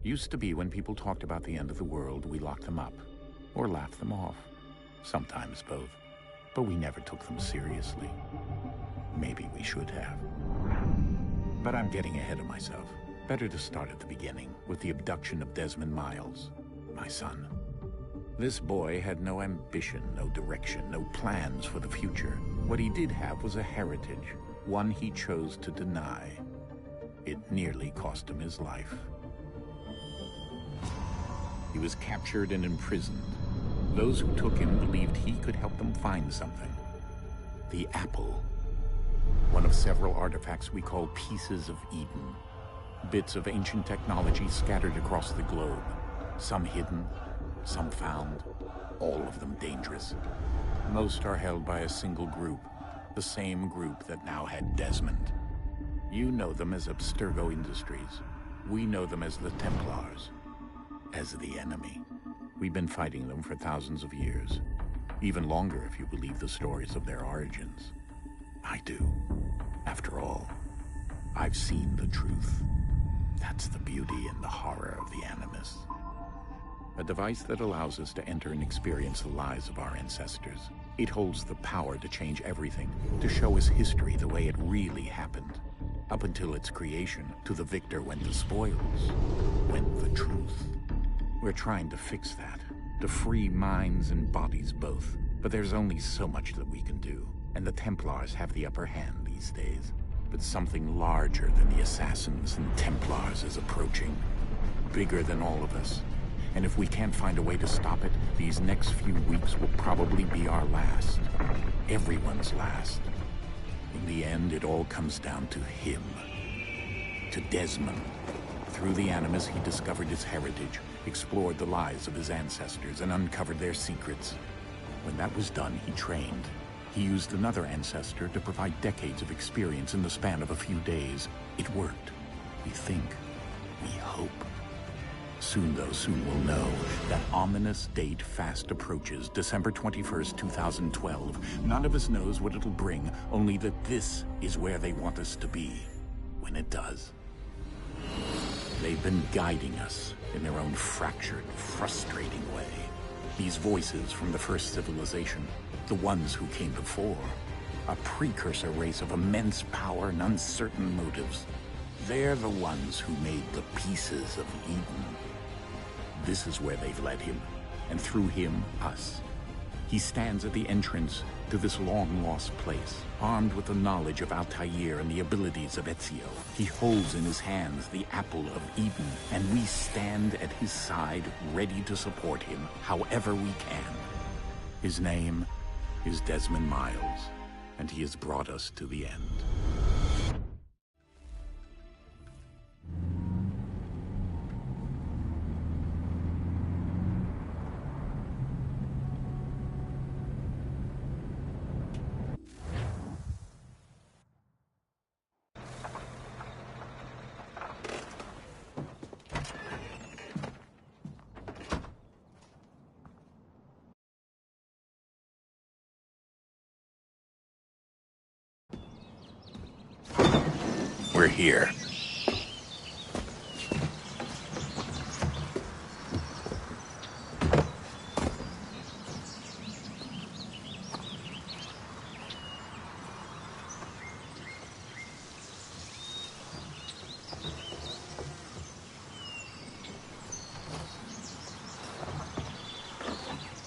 Used to be when people talked about the end of the world, we locked them up or laughed them off. Sometimes both. But we never took them seriously. Maybe we should have. But I'm getting ahead of myself. Better to start at the beginning, with the abduction of Desmond Miles, my son. This boy had no ambition, no direction, no plans for the future. What he did have was a heritage, one he chose to deny. It nearly cost him his life. He was captured and imprisoned. Those who took him believed he could help them find something. The apple. One of several artifacts we call Pieces of Eden. Bits of ancient technology scattered across the globe. Some hidden, some found, all of them dangerous. Most are held by a single group, the same group that now had Desmond. You know them as Abstergo Industries. We know them as the Templars, as the enemy. We've been fighting them for thousands of years, even longer if you believe the stories of their origins. I do. After all, I've seen the truth. That's the beauty and the horror of the Animus. A device that allows us to enter and experience the lives of our ancestors. It holds the power to change everything, to show us history the way it really happened. Up until its creation, to the victor went the spoils, went the truth. We're trying to fix that, to free minds and bodies both. But there's only so much that we can do, and the Templars have the upper hand these days. But something larger than the Assassins and Templars is approaching, bigger than all of us. And if we can't find a way to stop it, these next few weeks will probably be our last. Everyone's last. In the end, it all comes down to him. To Desmond. Through the Animus, he discovered his heritage, explored the lives of his ancestors, and uncovered their secrets. When that was done, he trained. He used another ancestor to provide decades of experience in the span of a few days. It worked. We think. We hope. Soon, though, soon we'll know. That ominous date fast approaches, December 21st, 2012. None of us knows what it'll bring, only that this is where they want us to be, when it does. They've been guiding us in their own fractured, frustrating way. These voices from the first civilization, the ones who came before, a precursor race of immense power and uncertain motives. They're the ones who made the Pieces of Eden. This is where they've led him, and through him, us. He stands at the entrance to this long-lost place, armed with the knowledge of Altair and the abilities of Ezio. He holds in his hands the Apple of Eden, and we stand at his side, ready to support him however we can. His name is Desmond Miles, and he has brought us to the end. We're here.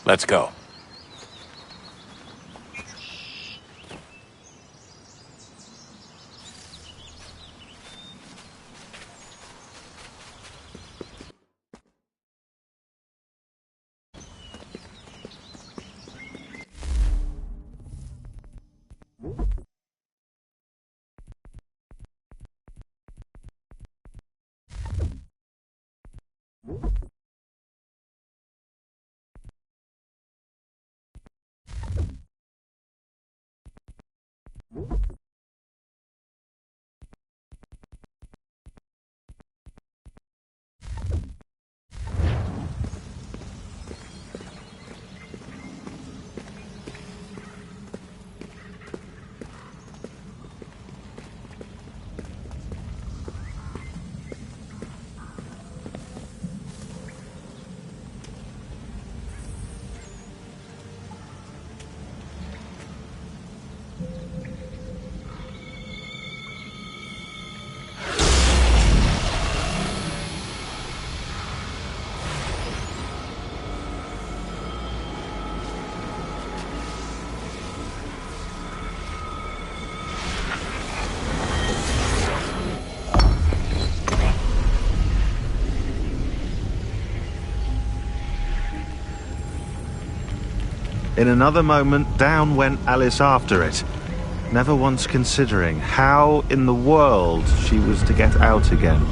Let's go. In another moment, down went Alice after it, never once considering how in the world she was to get out again.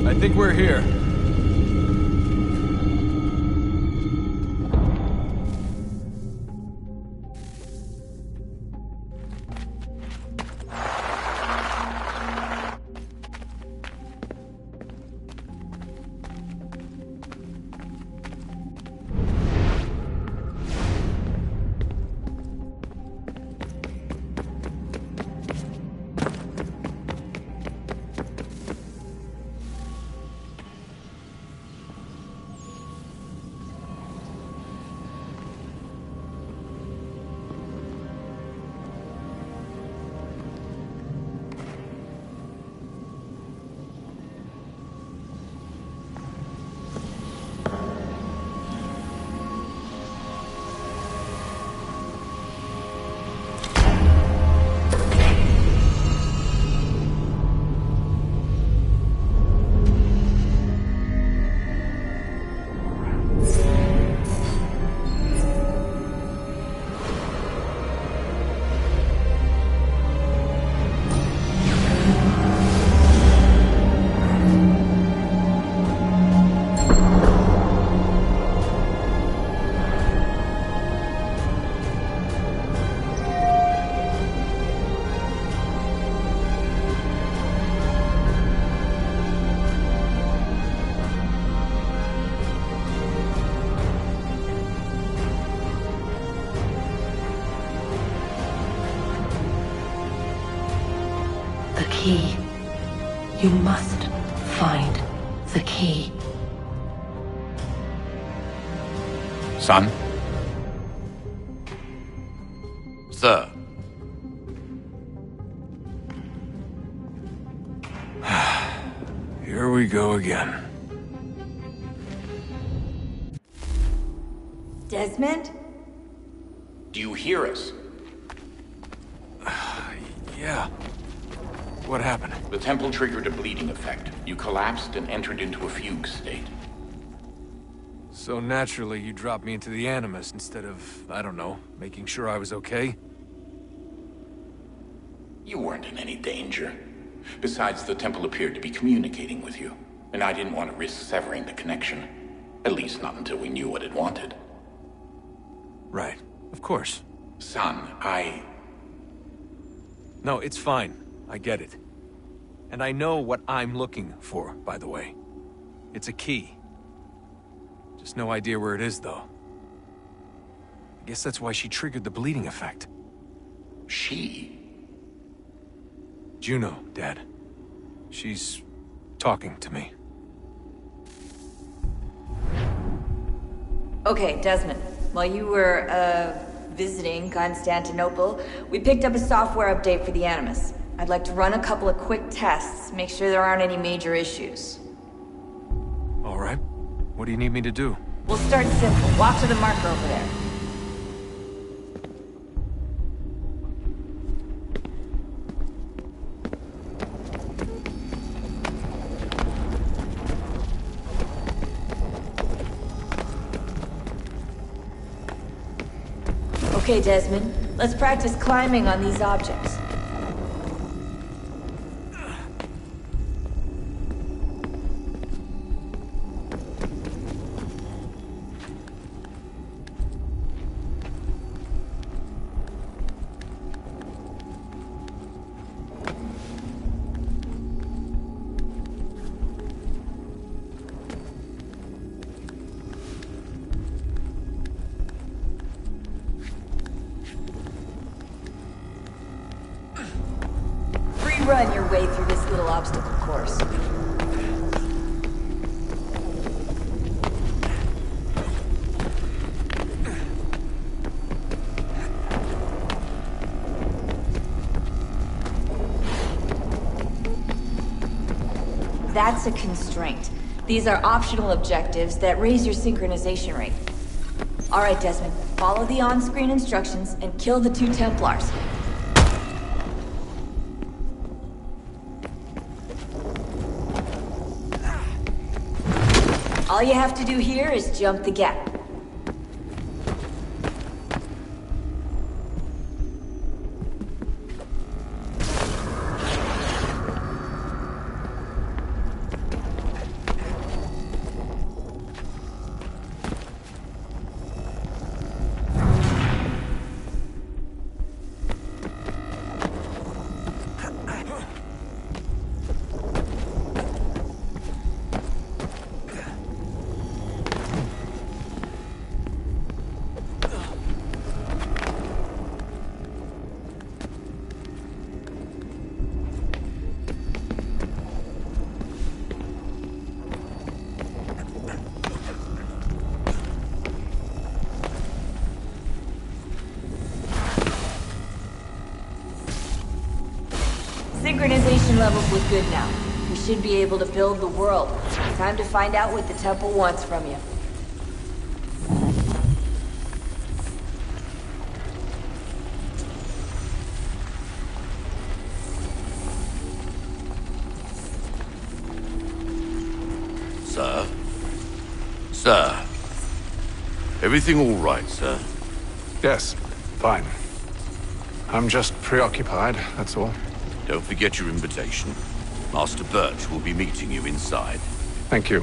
I think we're here. The key. You must find the key. Son? Sir. Here we go again. Desmond? Do you hear us? Yeah. What happened? The temple triggered a bleeding effect. You collapsed and entered into a fugue state. So naturally, you dropped me into the Animus instead of, I don't know, making sure I was okay? You weren't in any danger. Besides, the temple appeared to be communicating with you, and I didn't want to risk severing the connection. At least not until we knew what it wanted. Right. Of course. Son, No, it's fine. I get it. And I know what I'm looking for, by the way. It's a key. Just no idea where it is, though. I guess that's why she triggered the bleeding effect. She? Juno, Dad. She's talking to me. Okay, Desmond. While you were, visiting Constantinople, we picked up a software update for the Animus. I'd like to run a couple of quick tests, make sure there aren't any major issues. All right. What do you need me to do? We'll start simple. Walk to the marker over there. Okay, Desmond. Let's practice climbing on these objects. run your way through this little obstacle course. That's a constraint. These are optional objectives that raise your synchronization rate. Alright, Desmond, follow the on-screen instructions and kill the 2 Templars. All you have to do here is jump the gap. Synchronization levels look good now. We should be able to build the world. Time to find out what the temple wants from you. Sir? Sir? Everything all right, sir? Yes, fine. I'm just preoccupied, that's all. Don't forget your invitation. Master Birch will be meeting you inside. Thank you.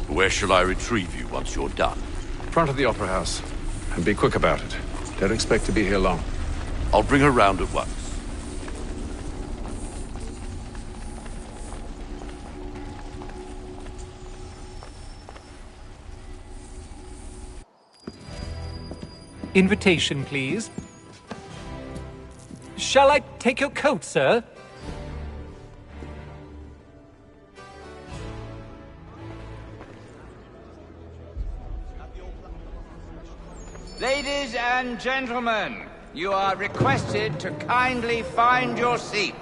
Where shall I retrieve you once you're done? Front of the Opera House. And be quick about it. Don't expect to be here long. I'll bring her round at once. Invitation, please. Shall I take your coat, sir? Ladies and gentlemen, you are requested to kindly find your seats.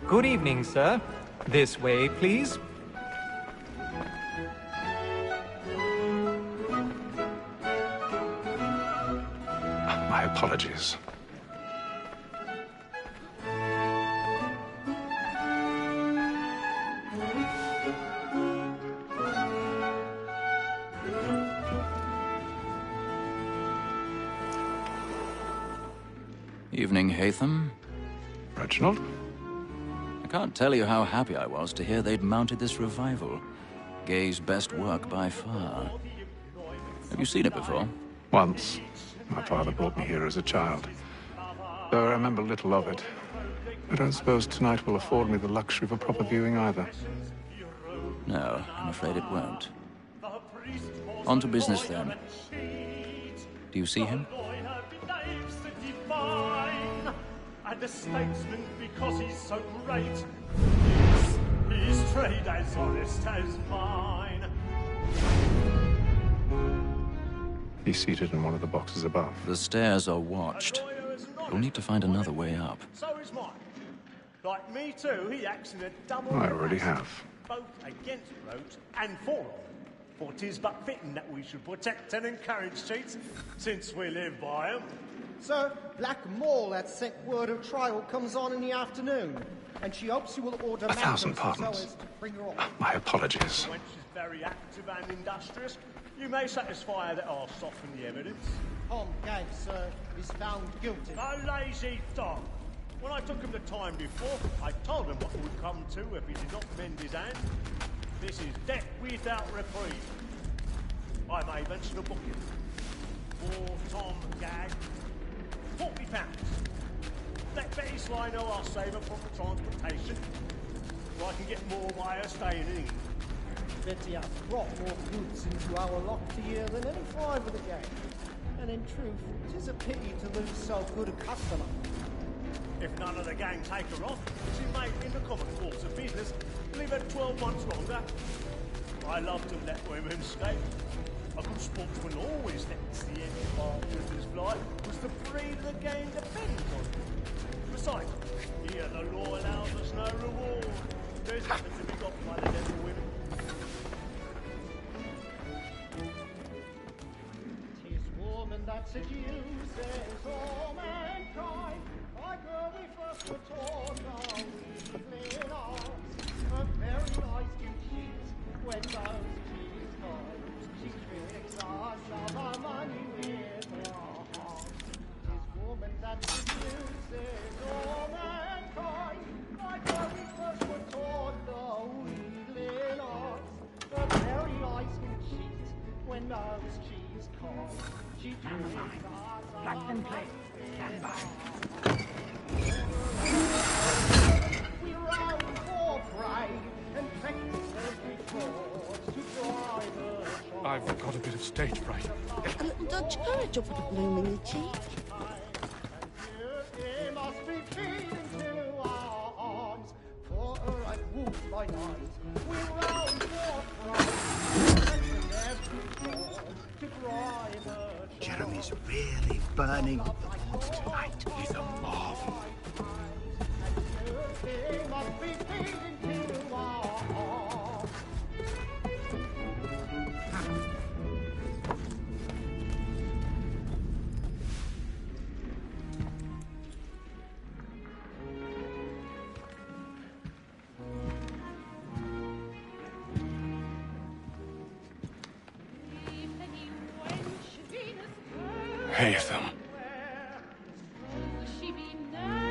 Good evening, sir. This way, please. My apologies. Evening, Haytham. Reginald? I can't tell you how happy I was to hear they'd mounted this revival. Gay's best work by far. Have you seen it before? Once. My father brought me here as a child. Though I remember little of it. I don't suppose tonight will afford me the luxury of a proper viewing either. No, I'm afraid it won't. On to business, then. Do you see him? And a statesman because he's so great. His trade as honest as mine. He's seated in one of the boxes above. The stairs are watched. You'll need to find another way up. So is mine. Like me too, he acts in a double. I already have. Both against roads and for them. For 'tis but fitting that we should protect and encourage cheats, since we live by them. Sir, Black Mall had sent word of trial comes on in the afternoon, and she hopes you will order 1,000 matters so pardons. as to bring her off. My apologies. When she's very active and industrious, you may satisfy her that I'll soften the evidence. Tom Gag, sir, is found guilty. A lazy dog. When I took him the time before, I told him what would come to if he did not mend his hand. This is death without reprieve. I may mention a booking. For Tom Gag, £40. Let Betty Sly know I'll save her from the transportation, so I can get more by her staying in England. Bet he has brought more goods into our locked year than any 5 of the gang. And in truth, 'tis a pity to lose so good a customer. If none of the gang take her off, she may, in the common course of business, leave her 12 months longer. I love to let women escape. A good sportsman always lets the end part of his life, because the breed of the game depends on it. Besides, here the law allows us no reward. There's nothing to be got by the devil women. 'Tis woman that seduces all mankind. Like her we first were taught our evening arms. A very nice to cheat when those cheese times. She tricks us of our money with her heart. 'Tis woman that seduces all mankind. Like her we first were taught our evening arms. A very nice to cheat when those cheese times. She tricks us of our money with her heart. We round for pride and practice every force to drive her. I've got a bit of stage fright. A little Dutch courage up at the blooming cheek. He must be feed into our arms for her and wolf by night. We round for pride and practice every force to drive her. Jeremy's really burning up the boards tonight. He's a marvel. He must be feed into our arms. Haytham.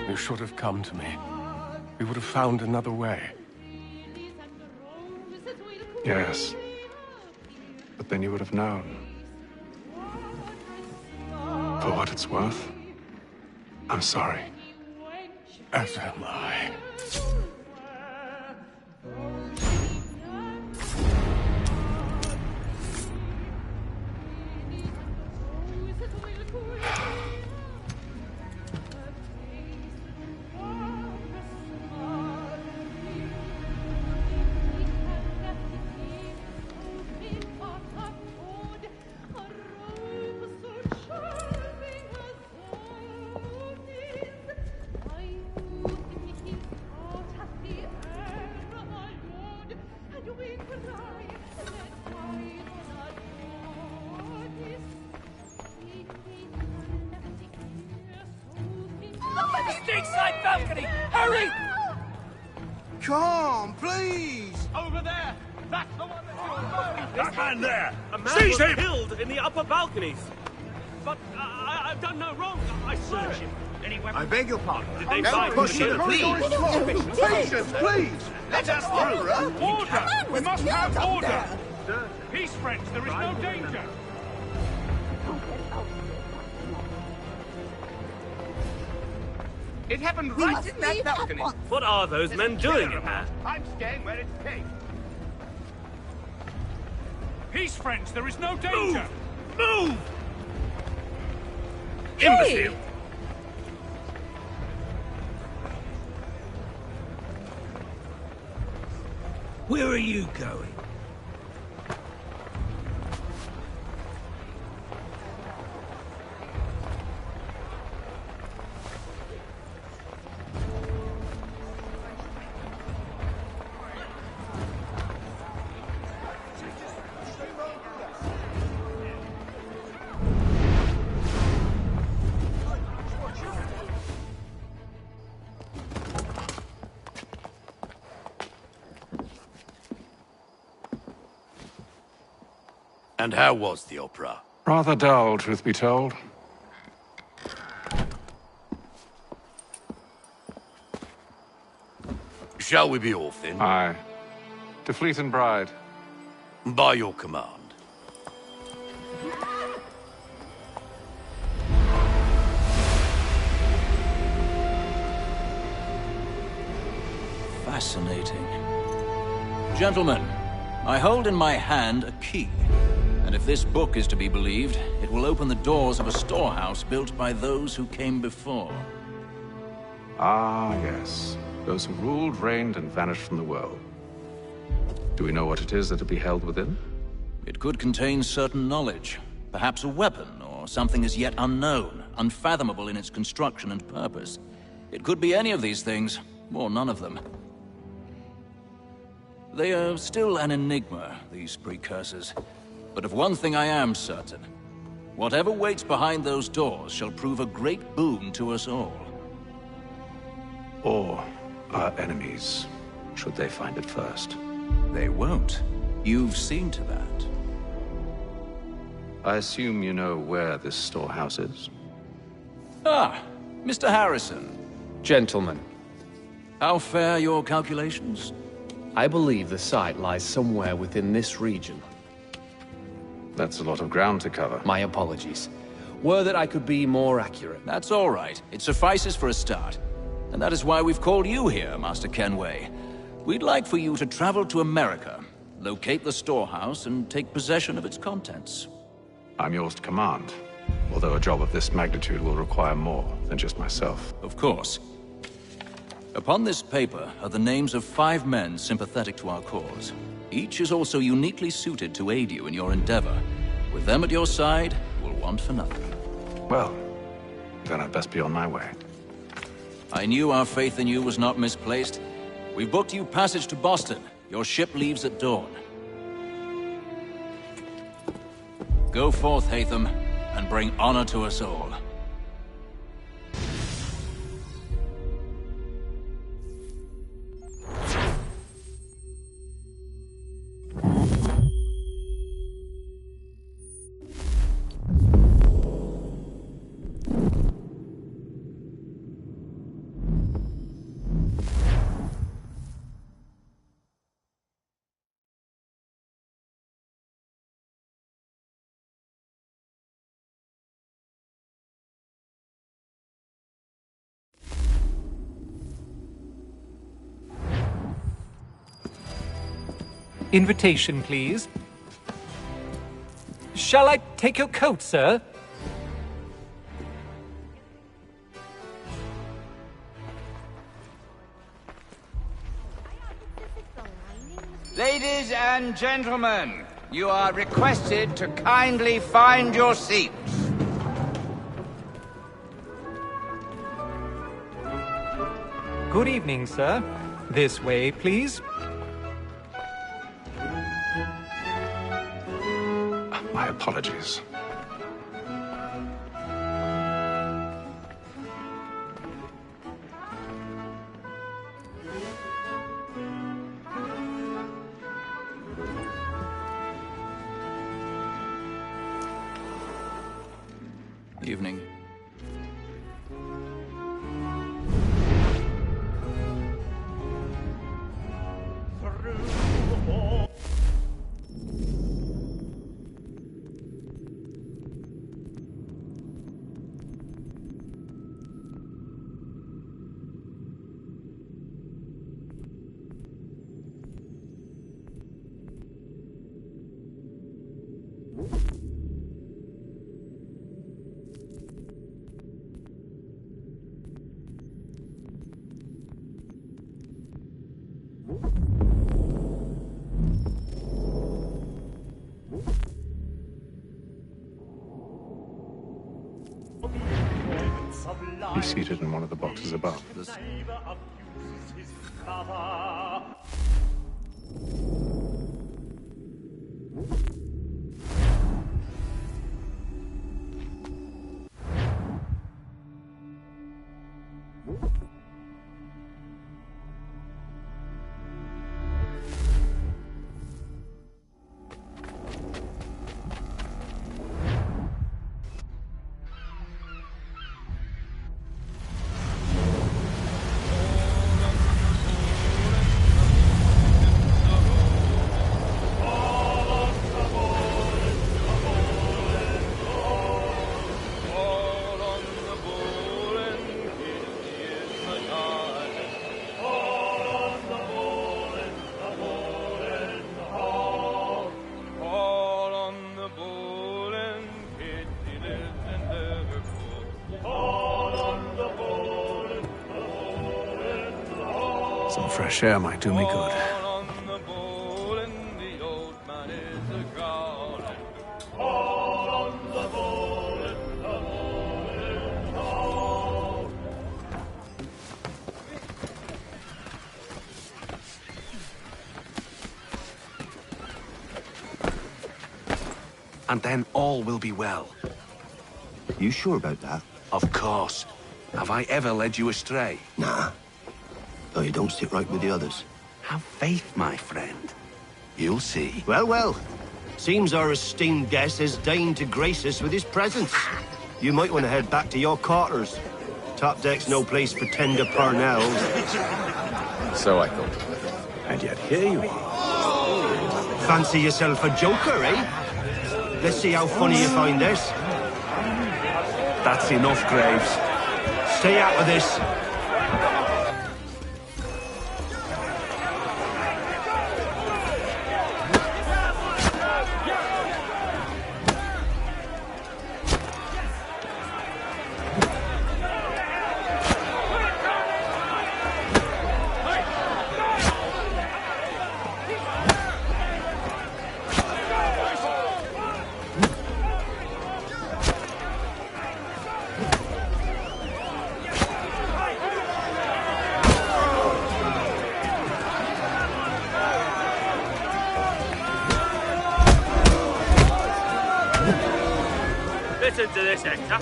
You should have come to me. We would have found another way. Yes. But then you would have known. For what it's worth, I'm sorry. As am I. Stateside balcony! Hurry! Come, please! Over there! That's the one that's That man there! A man Seize was him! killed in the upper balconies. But I've done no wrong. I swear. I beg your pardon. Did they Don't find push him? it, please! Patience, please! Let us through! Order! We must have order! Peace, friends, there is no danger! It happened right in that balcony. What are those men doing in there? I'm staying where it's safe. Peace, friends, there is no danger! Move! Imbecile! Where are you going? And how was the opera? Rather dull, truth be told. Shall we be off then? Aye. To Fleet and Bride. By your command. Fascinating. Gentlemen, I hold in my hand a key. And if this book is to be believed, it will open the doors of a storehouse built by those who came before. Ah, yes. Those who ruled, reigned, and vanished from the world. Do we know what it is that will be held within? It could contain certain knowledge. Perhaps a weapon, or something as yet unknown, unfathomable in its construction and purpose. It could be any of these things, or none of them. They are still an enigma, these precursors. But of one thing I am certain. Whatever waits behind those doors shall prove a great boon to us all. Or our enemies, should they find it first. They won't. You've seen to that. I assume you know where this storehouse is? Ah, Mr. Harrison. Gentlemen. How fare your calculations? I believe the site lies somewhere within this region. That's a lot of ground to cover. My apologies. Were that I could be more accurate. That's all right. It suffices for a start. And that is why we've called you here, Master Kenway. We'd like for you to travel to America, locate the storehouse, and take possession of its contents. I'm yours to command, although a job of this magnitude will require more than just myself. Of course. Upon this paper are the names of 5 men sympathetic to our cause. Each is also uniquely suited to aid you in your endeavor. With them at your side, you will want for nothing. Well, then I'd best be on my way. I knew our faith in you was not misplaced. We've booked you passage to Boston. Your ship leaves at dawn. Go forth, Hatham, and bring honor to us all. Invitation, please. Shall I take your coat, sir? Ladies and gentlemen, you are requested to kindly find your seats. Good evening, sir. This way, please. My apologies. Evening. He's seated in one of the boxes above. Some fresh air might do me good. And then all will be well. You sure about that? Of course. Have I ever led you astray? Nah. Though you don't sit right with the others. Have faith, my friend. You'll see. Well, well. Seems our esteemed guest has deigned to grace us with his presence. You might want to head back to your quarters. Top deck's no place for tender parnells. So I thought. And yet here you are. Fancy yourself a joker, eh? Let's see how funny you find this. That's enough, Graves. Stay out of this. Listen to this, Hector.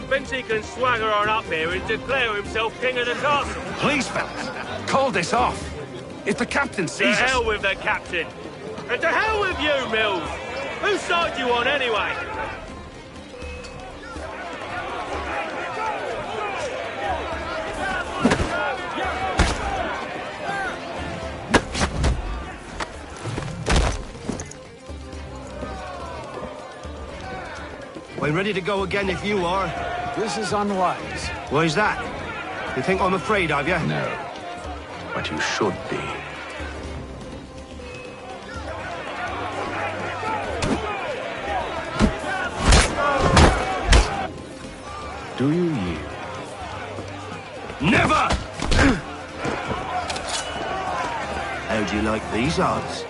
Thinks he can swagger on up here and declare himself king of the castle. Please, fellas, call this off. If the captain To sees us... hell with the captain. And to hell with you, Mills. Whose side you on, anyway? I'm ready to go again if you are. This is unwise. Why's that? You think I'm afraid of you? No. But you should be. Do you yield? Never! How do you like these odds?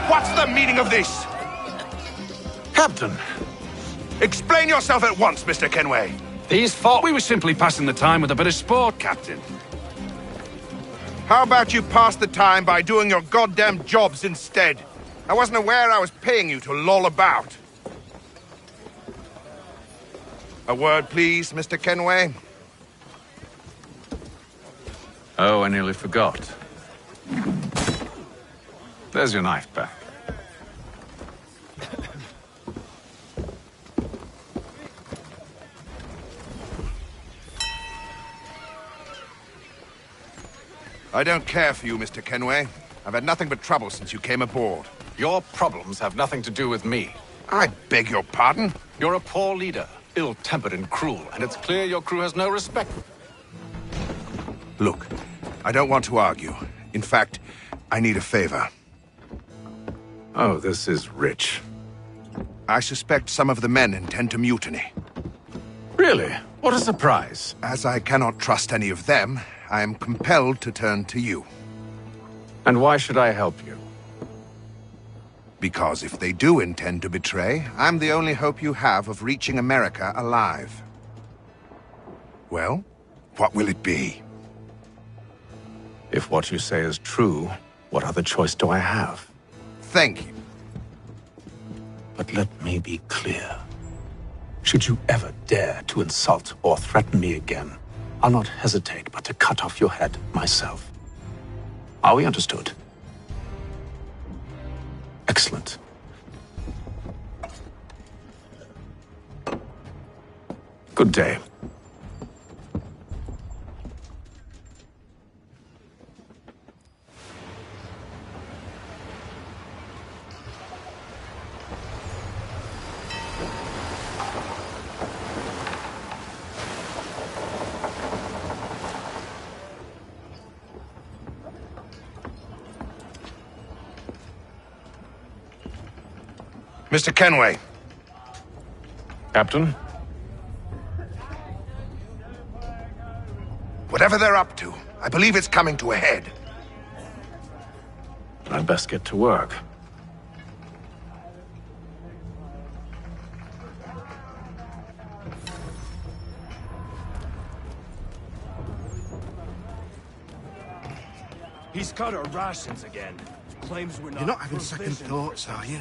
What's the meaning of this? Captain! Explain yourself at once, Mr. Kenway. These thought we were simply passing the time with a bit of sport, Captain. How about you pass the time by doing your goddamn jobs instead? I wasn't aware I was paying you to loll about. A word, please, Mr. Kenway. Oh, I nearly forgot. There's your knife back. I don't care for you, Mr. Kenway. I've had nothing but trouble since you came aboard. Your problems have nothing to do with me. I beg your pardon? You're a poor leader, ill-tempered and cruel, and it's clear your crew has no respect. Look, I don't want to argue. In fact, I need a favor. Oh, this is rich. I suspect some of the men intend to mutiny. Really? What a surprise. As I cannot trust any of them, I am compelled to turn to you. And why should I help you? Because if they do intend to betray, I'm the only hope you have of reaching America alive. Well, what will it be? If what you say is true, what other choice do I have? Thank you. But let me be clear. Should you ever dare to insult or threaten me again, I'll not hesitate but to cut off your head myself. Are we understood? Excellent. Good day. Mr. Kenway. Captain? Whatever they're up to, I believe it's coming to a head. I'd best get to work. He's cut our rations again. Claims we're not. You're not having second thoughts, are you?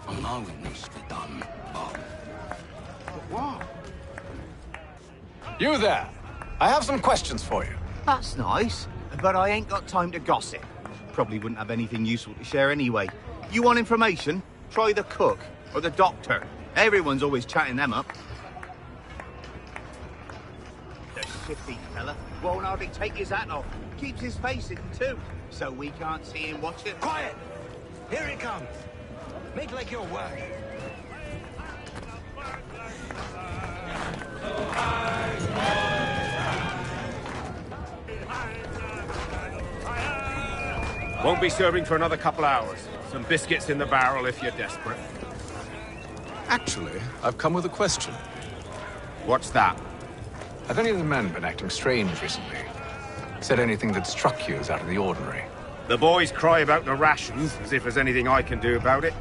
I know it needs to be done, but What? You there! I have some questions for you. That's nice, but I ain't got time to gossip. Probably wouldn't have anything useful to share anyway. You want information? Try the cook or the doctor. Everyone's always chatting them up. The shifty fella won't hardly take his hat off. Keeps his face hidden too, so we can't see him watch it. quiet! Here he comes. Make like your work. Won't be serving for another couple hours. Some biscuits in the barrel if you're desperate. Actually, I've come with a question. What's that? Have any of the men been acting strange recently? Said anything that struck you as out of the ordinary? The boys cry about the rations, as if there's anything I can do about it.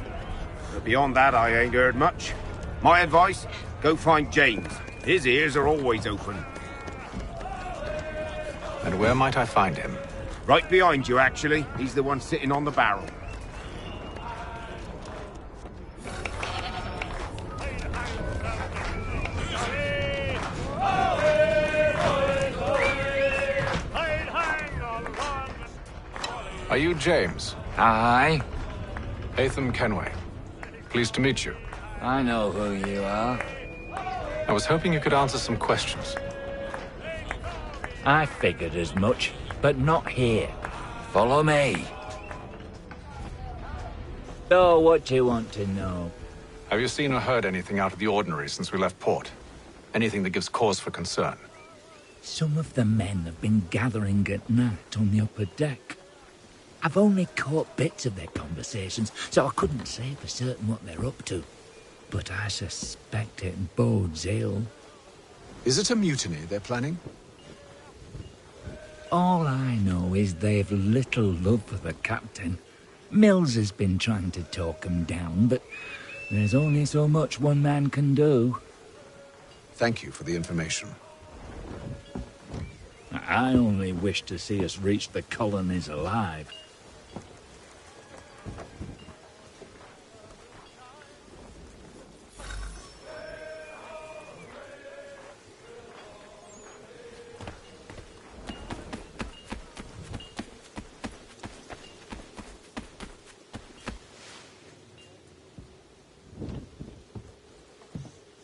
But beyond that, I ain't heard much. My advice, go find James. His ears are always open. And where might I find him? Right behind you, actually. He's the one sitting on the barrel. Are you James? Aye. Haytham Kenway. Pleased to meet you. I know who you are. I was hoping you could answer some questions. I figured as much, but not here. Follow me. So, what do you want to know? Have you seen or heard anything out of the ordinary since we left port? Anything that gives cause for concern? Some of the men have been gathering at night on the upper deck. I've only caught bits of their conversations, so I couldn't say for certain what they're up to. But I suspect it bodes ill. Is it a mutiny they're planning? All I know is they've little love for the captain. Mills has been trying to talk him down, but there's only so much one man can do. Thank you for the information. I only wish to see us reach the colonies alive.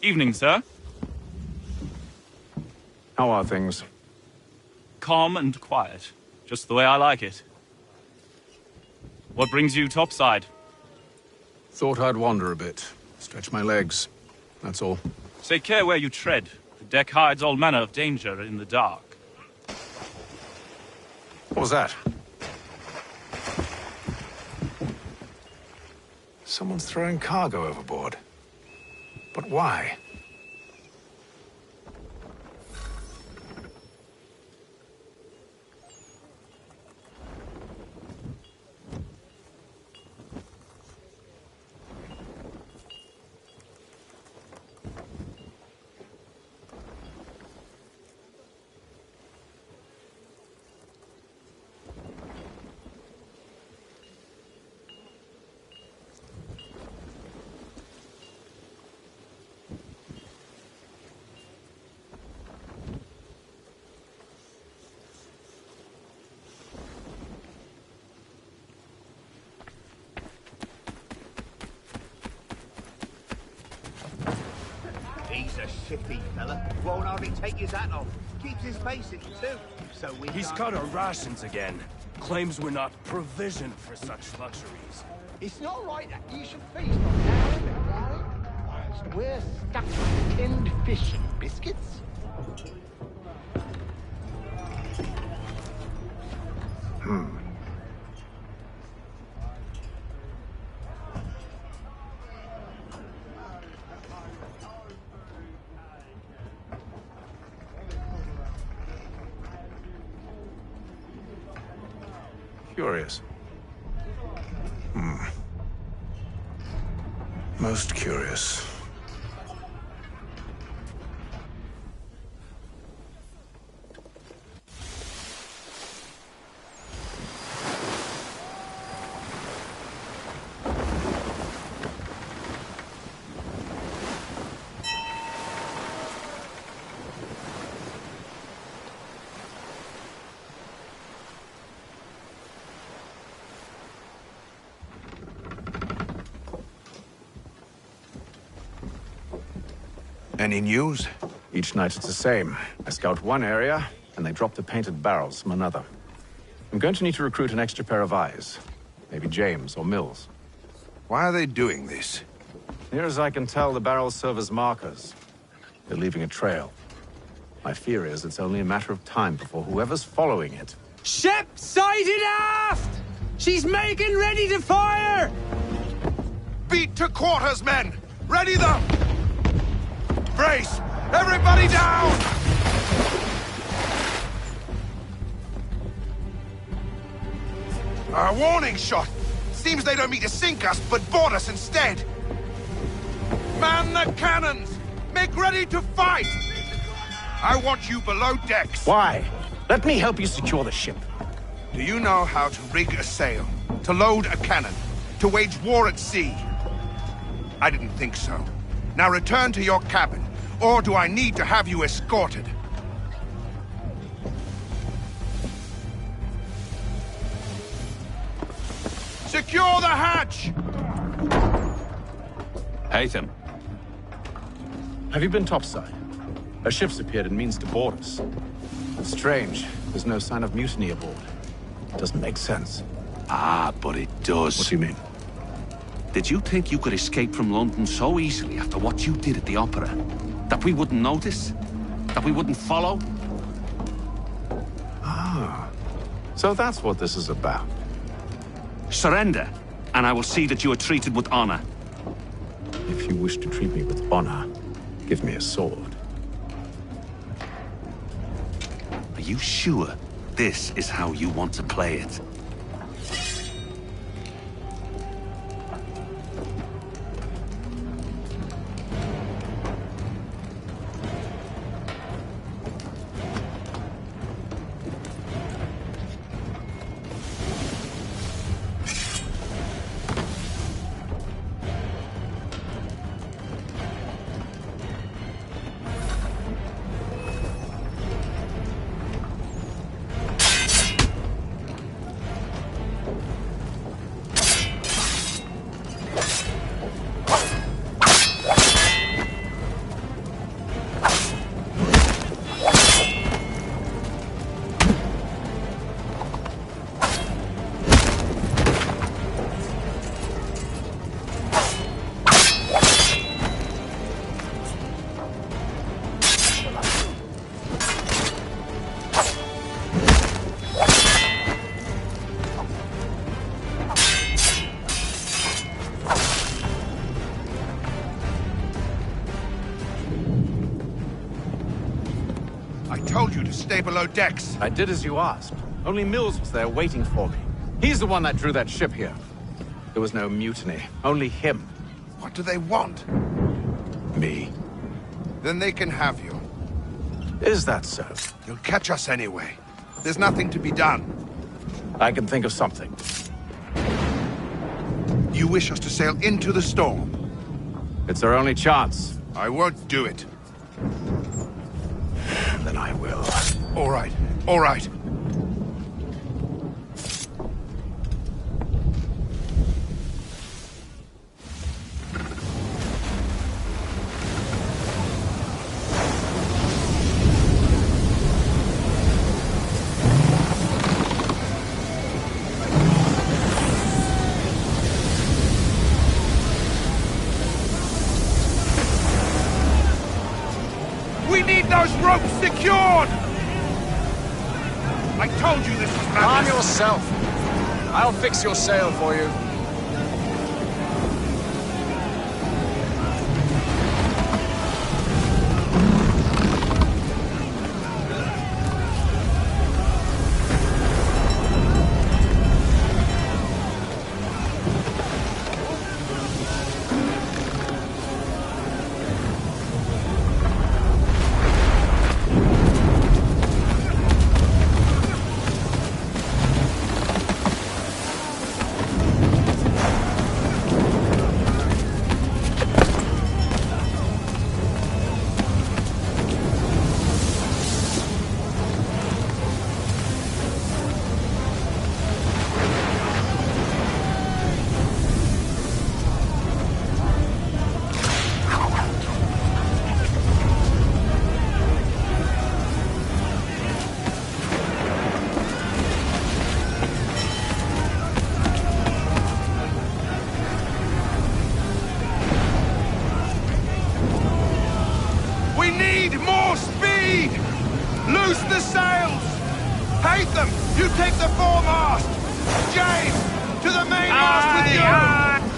Evening, sir. How are things? Calm and quiet. Just the way I like it. What brings you topside? Thought I'd wander a bit. Stretch my legs. That's all. Take care where you tread. The deck hides all manner of danger in the dark. What was that? Someone's throwing cargo overboard. But why? He's a shifty fella. Won't hardly take his hat off. Keeps his face hidden too, so we He's can't... cut our rations again. Claims we're not provisioned for such luxuries. It's not right that you should feast on now, is it, darling? We're stuck with tinned fish and biscuits. Curious. Most curious. Any news? Each night it's the same. I scout one area, and they drop the painted barrels from another. I'm going to need to recruit an extra pair of eyes. Maybe James or Mills. Why are they doing this? Near as I can tell, the barrels serve as markers. They're leaving a trail. My fear is it's only a matter of time before whoever's following it... Ship sighted aft! She's making ready to fire! Beat to quarters, men! Ready them! Brace! Everybody down! A warning shot! Seems they don't mean to sink us, but board us instead! Man the cannons! Make ready to fight! I want you below decks. Why? Let me help you secure the ship. Do you know how to rig a sail? To load a cannon? To wage war at sea? I didn't think so. Now return to your cabin, or do I need to have you escorted? Secure the hatch! Haytham. Have you been topside? A ship's appeared and means to board us. Strange. There's no sign of mutiny aboard. Doesn't make sense. Ah, but it does. What do you mean? Did you think you could escape from London so easily after what you did at the Opera? That we wouldn't notice? That we wouldn't follow? Ah. So that's what this is about. Surrender, and I will see that you are treated with honor. If you wish to treat me with honor, give me a sword. Are you sure this is how you want to play it? Stay below decks. I did as you asked. Only Mills was there waiting for me. He's the one that drew that ship here. There was no mutiny, only him. What do they want? Me. Then they can have you. Is that so? You'll catch us anyway. There's nothing to be done. I can think of something. You wish us to sail into the storm? It's our only chance. I won't do it. Then I will. All right. All right. We need those ropes secured! I told you this was madness. Calm yourself. I'll fix your sail for you. We need more speed! Loose the sails! Haytham, you take the foremast! James, to the mainmast with you!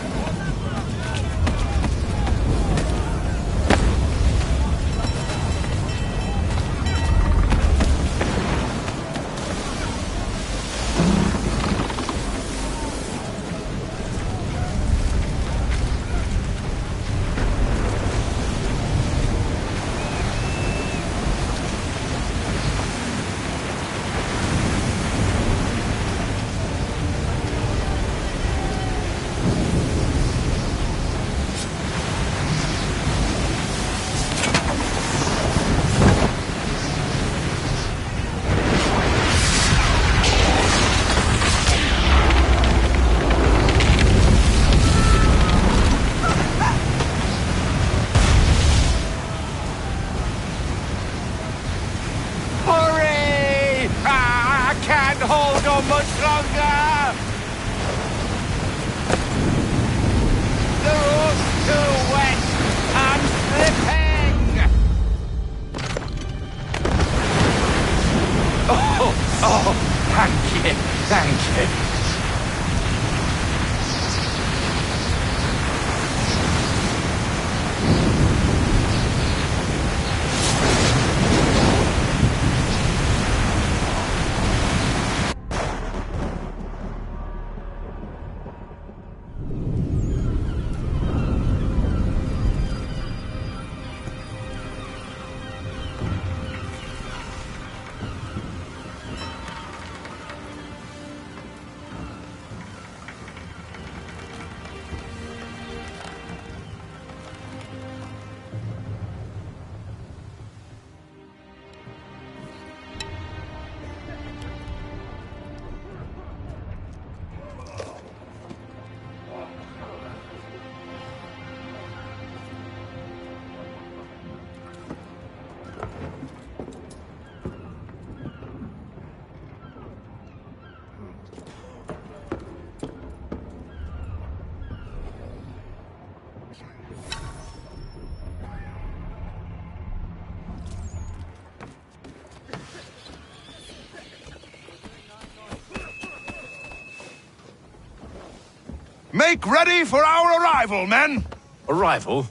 Make ready for our arrival, men! Arrival?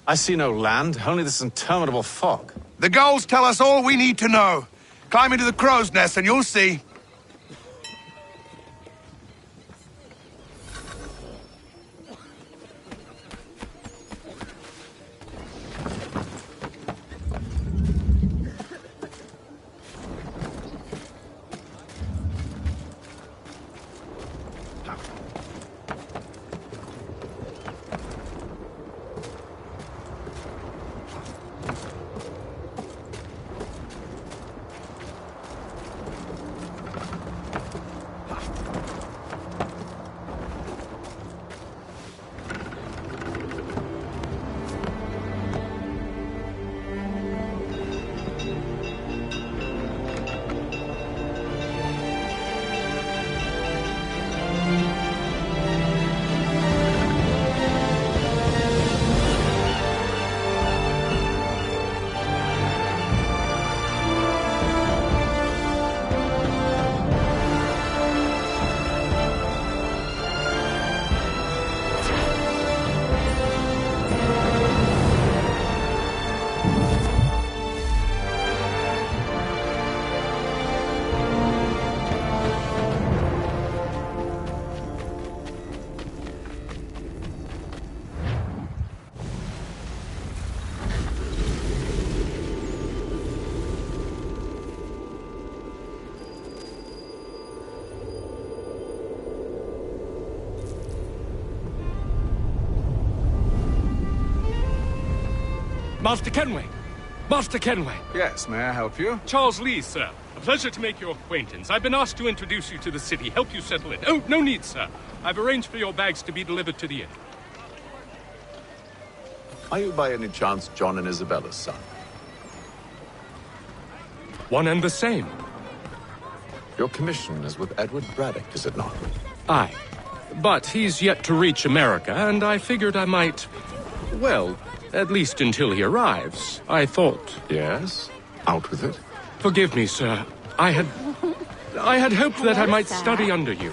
I see no land, only this interminable fog. The gulls tell us all we need to know. Climb into the crow's nest and you'll see. Master Kenway! Master Kenway! Yes, may I help you? Charles Lee, sir. A pleasure to make your acquaintance. I've been asked to introduce you to the city, help you settle in. Oh, no need, sir. I've arranged for your bags to be delivered to the inn. Are you by any chance John and Isabella's son? One and the same. Your commission is with Edward Braddock, is it not? Aye. But he's yet to reach America, and I figured I might, well, At least until he arrives. I thought... Yes? Out with it. Forgive me, sir. I had hoped that I might study under you.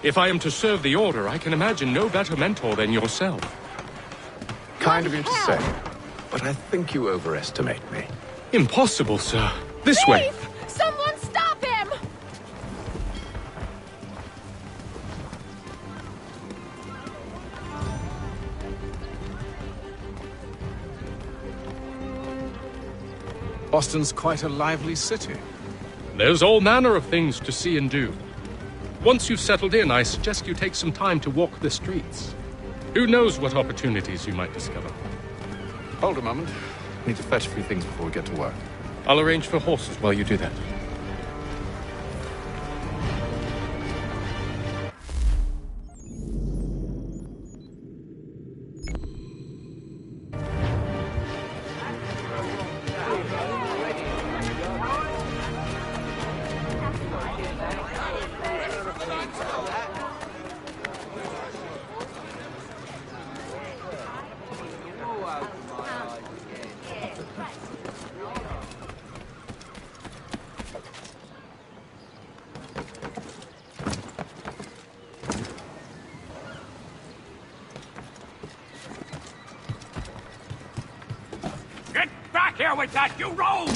If I am to serve the Order, I can imagine no better mentor than yourself. Kind of you to say, but I think you overestimate me. Impossible, sir. This way. Someone stop him! Boston's quite a lively city. There's all manner of things to see and do. Once you've settled in, I suggest you take some time to walk the streets. Who knows what opportunities you might discover. Hold a moment. Need to fetch a few things before we get to work. I'll arrange for horses while you do that. Here with that, you rogue!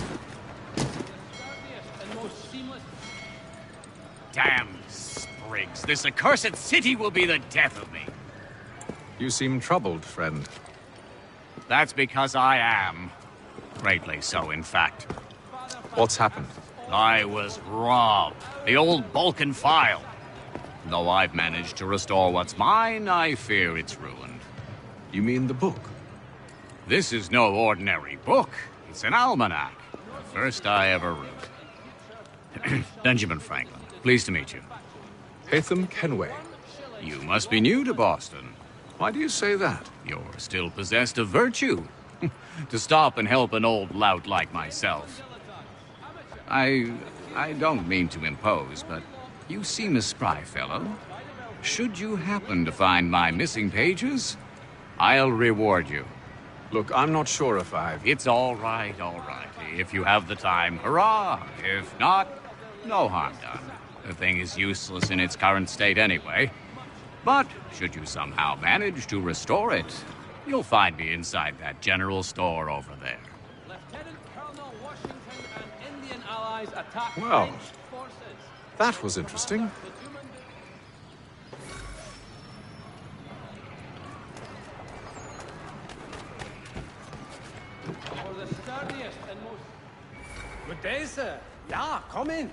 Damn sprigs. This accursed city will be the death of me. You seem troubled, friend. That's because I am. Greatly so, in fact. What's happened? I was robbed. The old Balkan file. Though I've managed to restore what's mine, I fear it's ruined. You mean the book? This is no ordinary book. It's an almanac. The first I ever wrote. Benjamin Franklin, pleased to meet you. Haytham Kenway. You must be new to Boston. Why do you say that? You're still possessed of virtue. To stop and help an old lout like myself. I don't mean to impose, but you seem a spry fellow. Should you happen to find my missing pages, I'll reward you. Look, I'm not sure if I've... It's all right. If you have the time, hurrah! If not, no harm done. The thing is useless in its current state anyway. But should you somehow manage to restore it, you'll find me inside that general store over there. Lieutenant Colonel Washington and Indian allies attack Well, French forces. that was interesting. For the sturdiest and most... Good day, sir. Yeah, come in.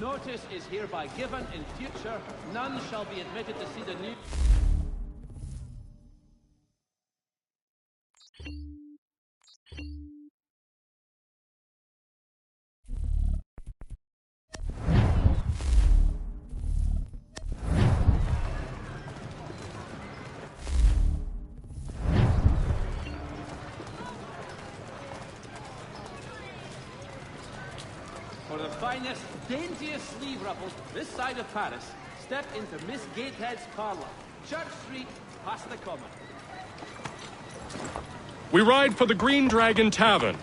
Notice is hereby given. In future, none shall be admitted to see the new... For the finest, daintiest sleeve ruffles this side of Paris, step into Miss Gatehead's parlor. Church Street, past the Common. We ride for the Green Dragon Tavern.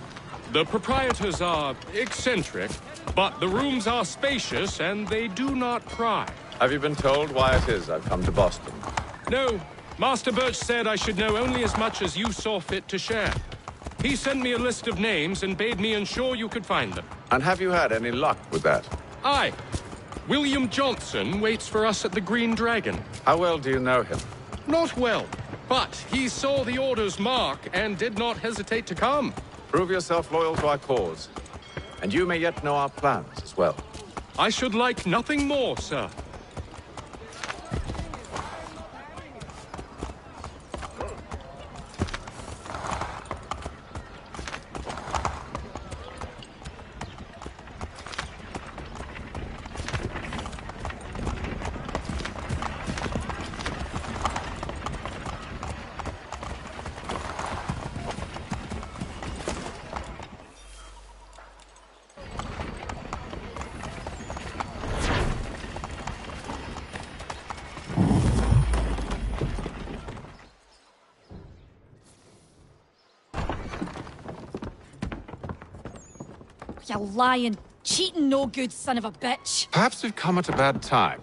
The proprietors are eccentric, but the rooms are spacious and they do not pry. Have you been told why it is I've come to Boston? No. Master Birch said I should know only as much as you saw fit to share. He sent me a list of names and bade me ensure you could find them. And have you had any luck with that? Aye. William Johnson waits for us at the Green Dragon. How well do you know him? Not well. But he saw the Order's mark and did not hesitate to come. Prove yourself loyal to our cause. And you may yet know our plans as well. I should like nothing more, sir. You lying, cheating, no good son of a bitch. Perhaps we've come at a bad time.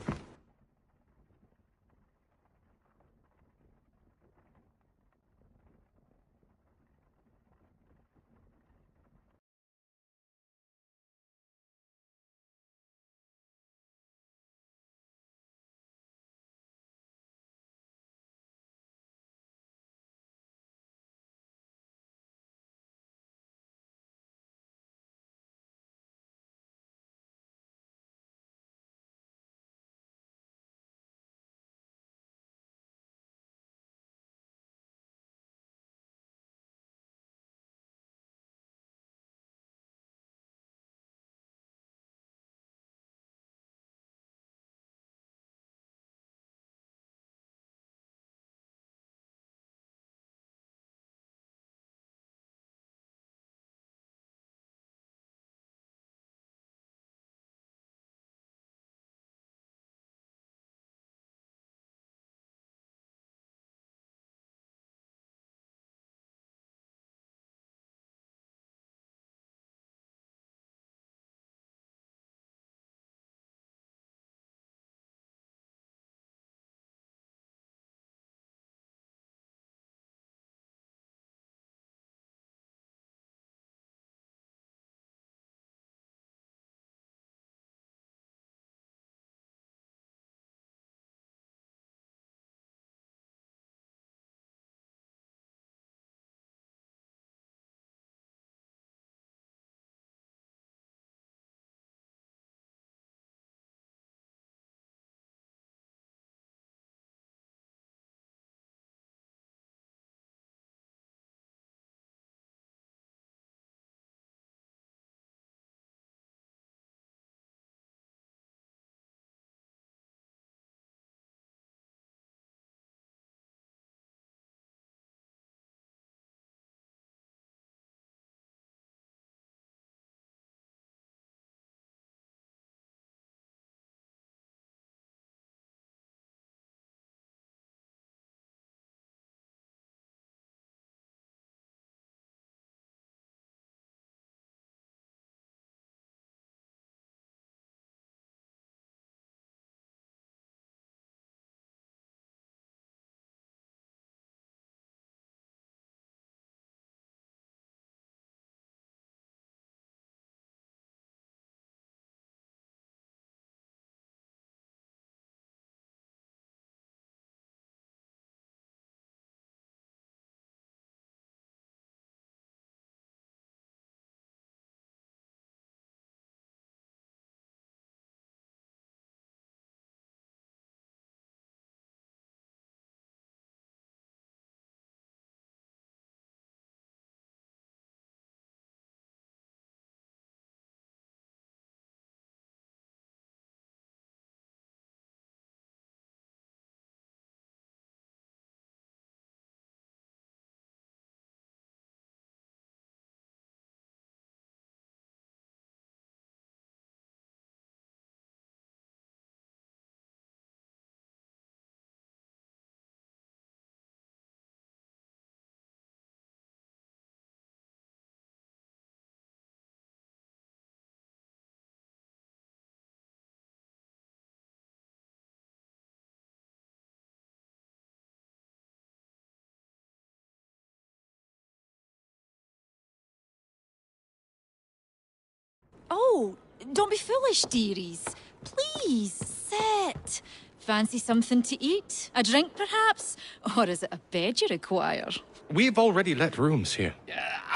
Oh, don't be foolish, dearies. Please, sit. Fancy something to eat? A drink, perhaps? Or is it a bed you require? We've already let rooms here.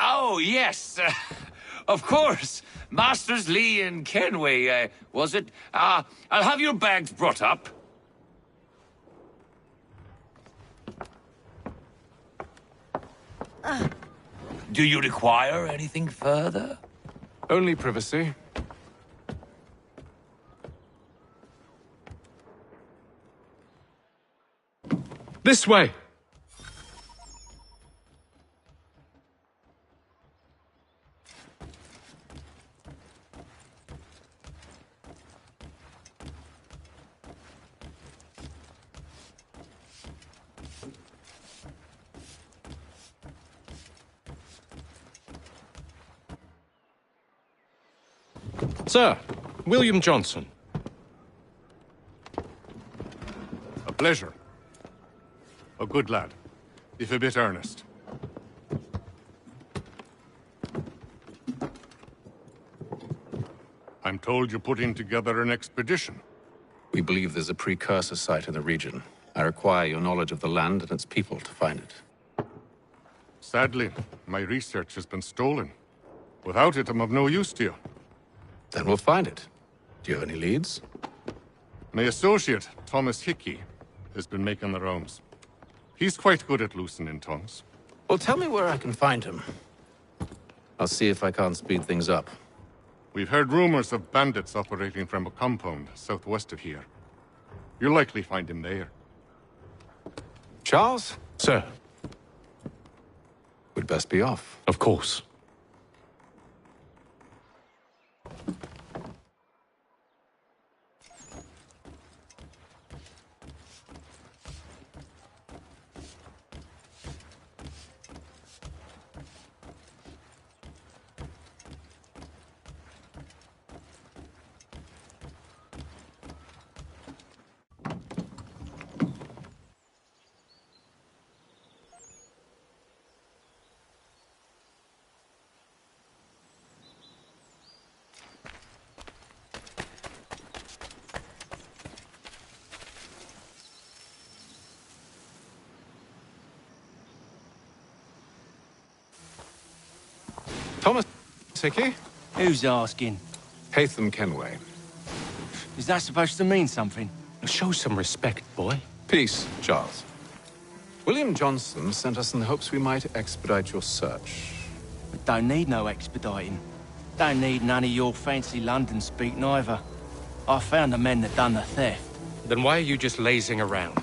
Oh, yes. Of course. Masters Lee and Kenway, was it? I'll have your bags brought up. Do you require anything further? Only privacy. This way! Sir, William Johnson. A pleasure. A good lad, if a bit earnest. I'm told you're putting together an expedition. We believe there's a precursor site in the region. I require your knowledge of the land and its people to find it. Sadly, my research has been stolen. Without it, I'm of no use to you. Then we'll find it. Do you have any leads? My associate, Thomas Hickey, has been making the rounds. He's quite good at loosening tongues. Well, tell me where I can find him. I'll see if I can't speed things up. We've heard rumors of bandits operating from a compound southwest of here. You'll likely find him there. Charles? Sir. We'd best be off. Of course. Thomas Hickey? Who's asking? Haytham Kenway. Is that supposed to mean something? Show some respect, boy. Peace, Charles. William Johnson sent us in the hopes we might expedite your search. We don't need no expediting. Don't need none of your fancy London speak neither. I found the men that done the theft. Then why are you just lazing around?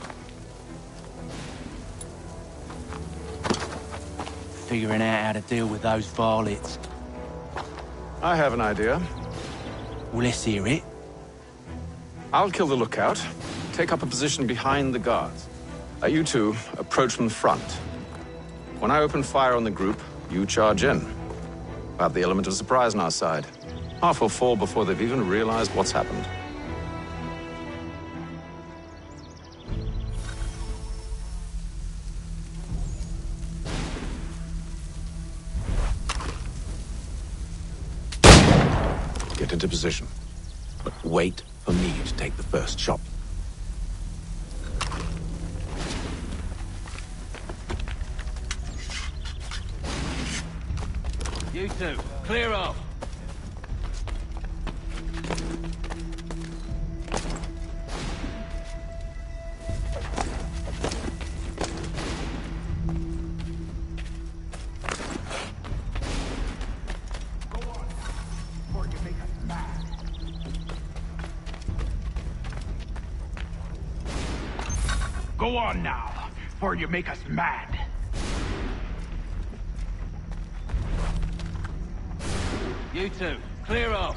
Figuring out how to deal with those varlets. I have an idea. Well, let's hear it. I'll kill the lookout. Take up a position behind the guards. You two approach from the front. When I open fire on the group, you charge in. We'll have the element of surprise on our side. Half will fall before they've even realized what's happened. Get into position. But wait for me to take the first shot. You two, clear off. Go on now, before you make us mad. You two, clear off.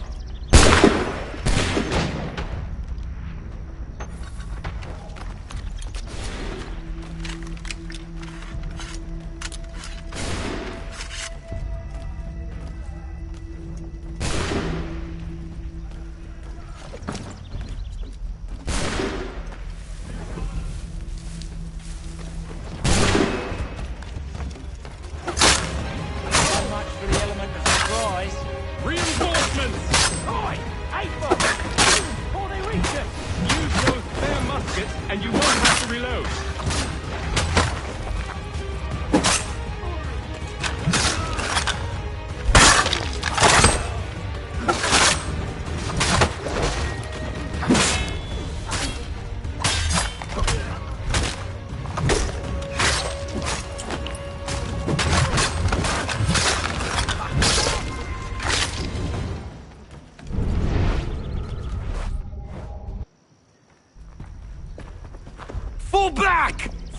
Not much for the element of surprise. Reinforcements!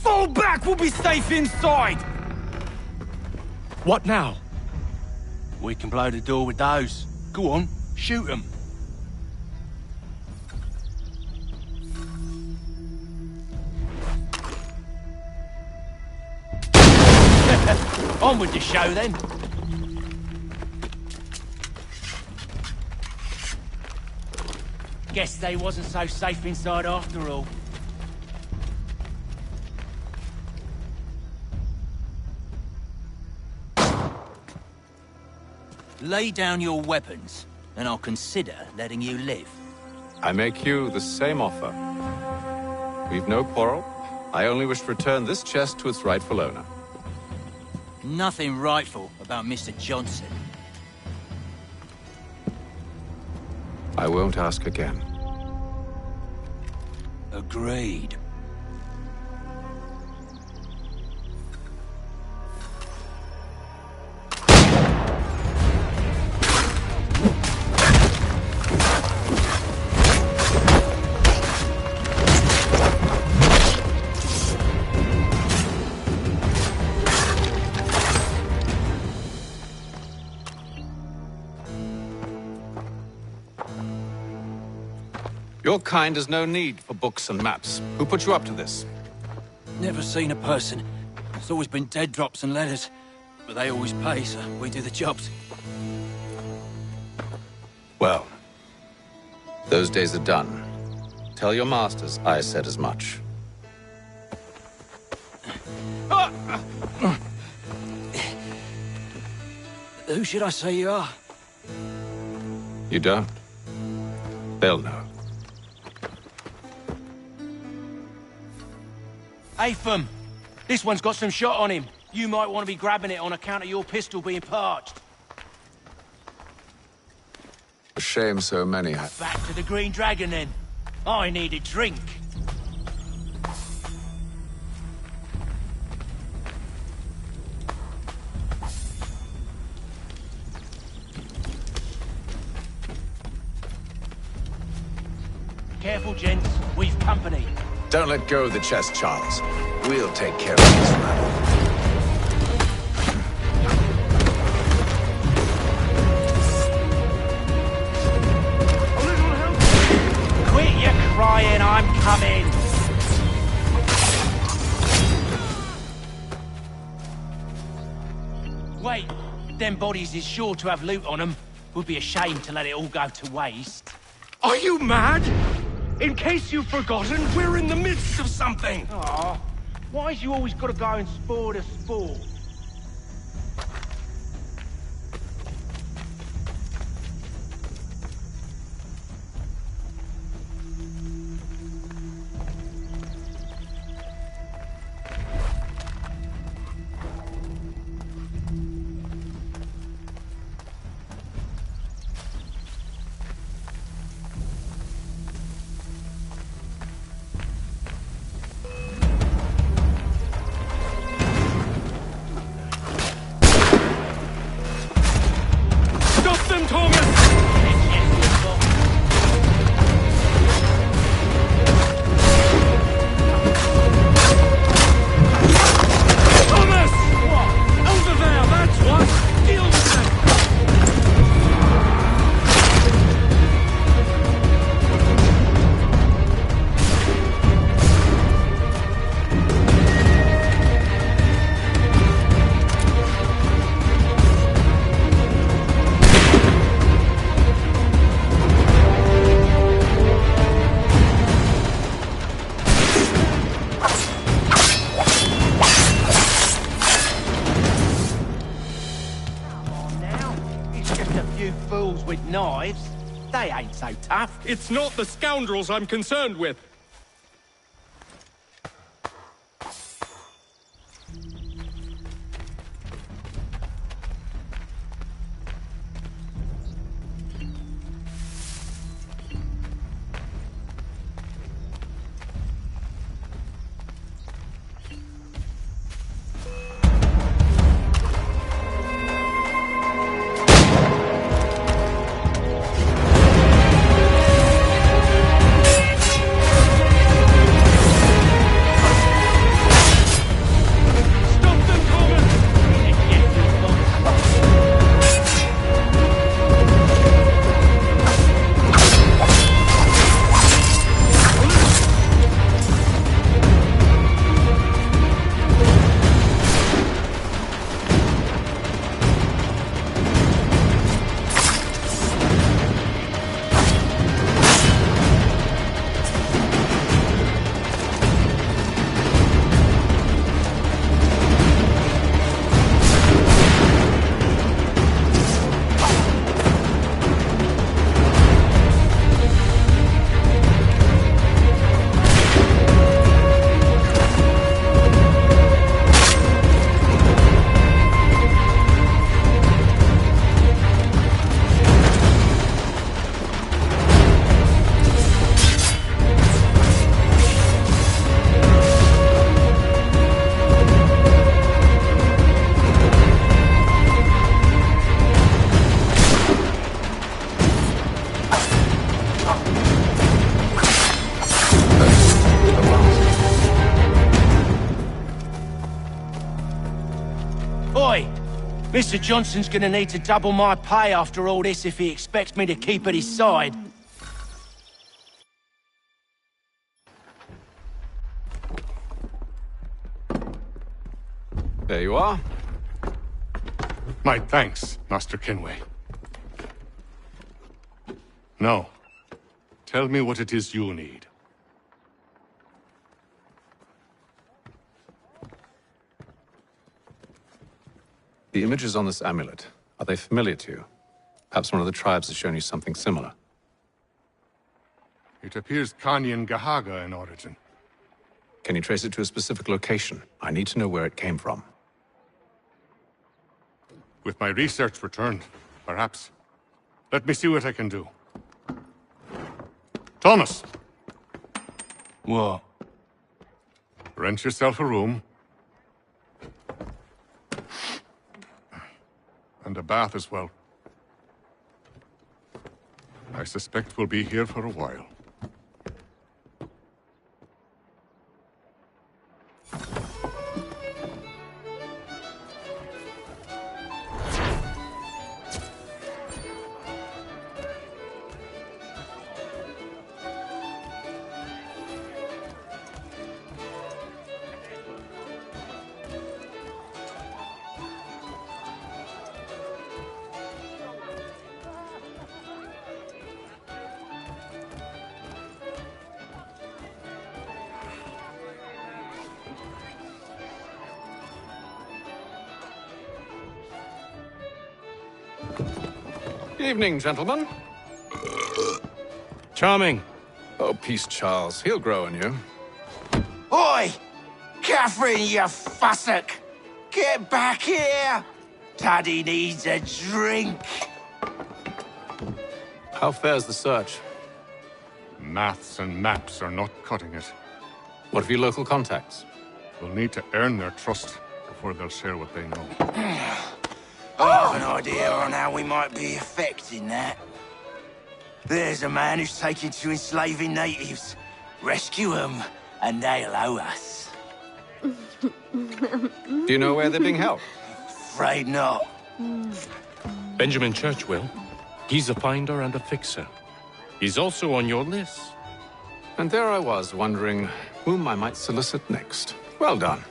Fall back! We'll be safe inside! What now? We can blow the door with those. Go on, shoot them. On with the show, then. Guess they wasn't so safe inside after all. Lay down your weapons, and I'll consider letting you live. I make you the same offer. We've no quarrel. I only wish to return this chest to its rightful owner. Nothing rightful about Mr. Johnson. I won't ask again. Agreed. Your kind has no need for books and maps. Who put you up to this? Never seen a person. It's always been dead drops and letters. But they always pay, so we do the jobs. Well, those days are done. Tell your masters I said as much. Who should I say you are? You don't? They'll know. Atham, this one's got some shot on him. You might want to be grabbing it on account of your pistol being parched. A shame so many have. Back to the Green Dragon, then. I need a drink. Careful, gents. We've company. Don't let go of the chest, Charles. We'll take care of this matter. Quit your crying, I'm coming! Wait, them bodies is sure to have loot on them. Would be a shame to let it all go to waste. Are you mad? In case you've forgotten, we're in the midst of something! Aw, why's you always gotta go and spoil the sport? With knives, they ain't so tough. It's not the scoundrels I'm concerned with. Oi! Mr. Johnson's gonna need to double my pay after all this if he expects me to keep at his side. There you are. My thanks, Master Kenway. Now, tell me what it is you need. The images on this amulet, are they familiar to you? Perhaps one of the tribes has shown you something similar. It appears Kanyan Gahaga in origin. Can you trace it to a specific location? I need to know where it came from. With my research returned, perhaps. Let me see what I can do. Thomas! What? Rent yourself a room. And a bath as well. I suspect we'll be here for a while. Evening, gentlemen. Charming. Oh, peace, Charles. He'll grow on you. Oi! Catherine, you fussock! Get back here! Daddy needs a drink. How fares the search? Maths and maps are not cutting it. What of your local contacts? We'll need to earn their trust before they'll share what they know. I have an idea on how we might be affecting that. There's a man who's taken to enslaving natives. Rescue them, and they'll owe us. Do you know where they're being held? Afraid not. Benjamin Churchwill. He's a finder and a fixer. He's also on your list. And there I was, wondering whom I might solicit next. Well done.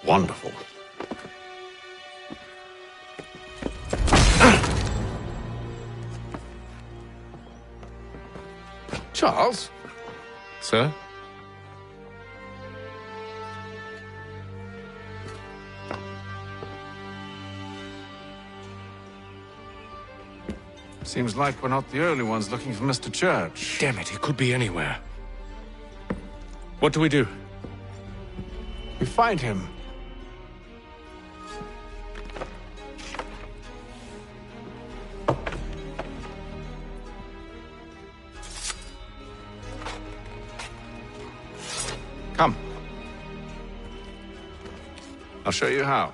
Wonderful. Charles? Sir? Seems like we're not the only ones looking for Mr. Church. Damn it, he could be anywhere. What do we do? We find him. Come. I'll show you how.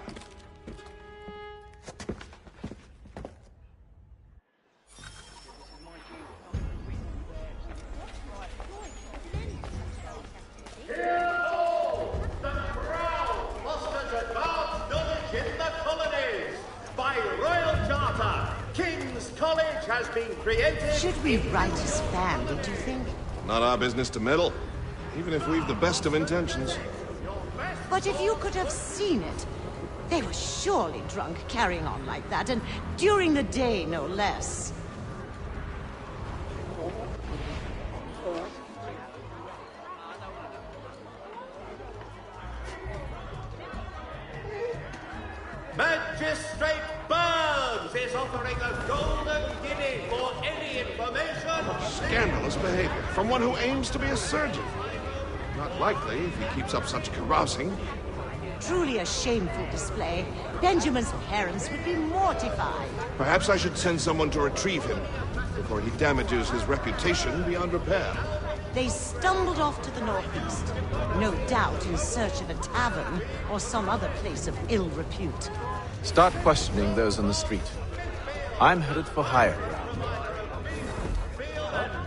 Should we write a span, did you think? Not our business to meddle, even if we've the best of intentions. But if you could have seen it, they were surely drunk carrying on like that, and during the day, no less. Magistrate Burns is offering a golden guinea for any information. Scandalous behavior from one who aims to be a surgeon. Not likely if he keeps up such carousing. Truly a shameful display. Benjamin's parents would be mortified. Perhaps I should send someone to retrieve him before he damages his reputation beyond repair. They stumbled off to the northeast, no doubt in search of a tavern or some other place of ill repute. Start questioning those on the street. I'm headed for higher ground.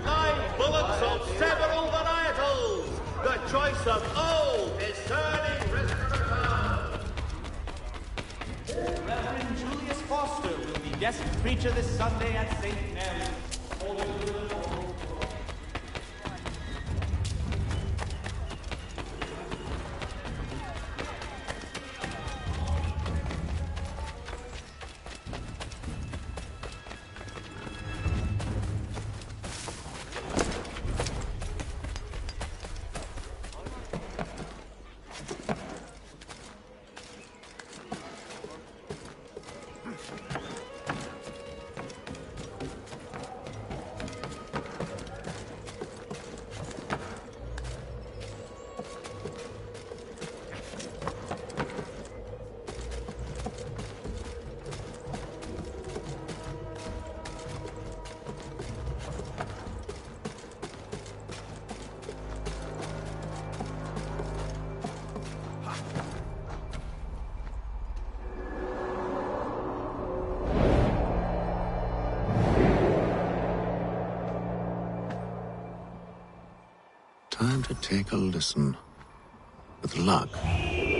9 bullets of several varietals. The choice of old is turning Restorateur. Reverend Julius Foster will be guest preacher this Sunday at St. Mary's. Time to take a listen. With luck,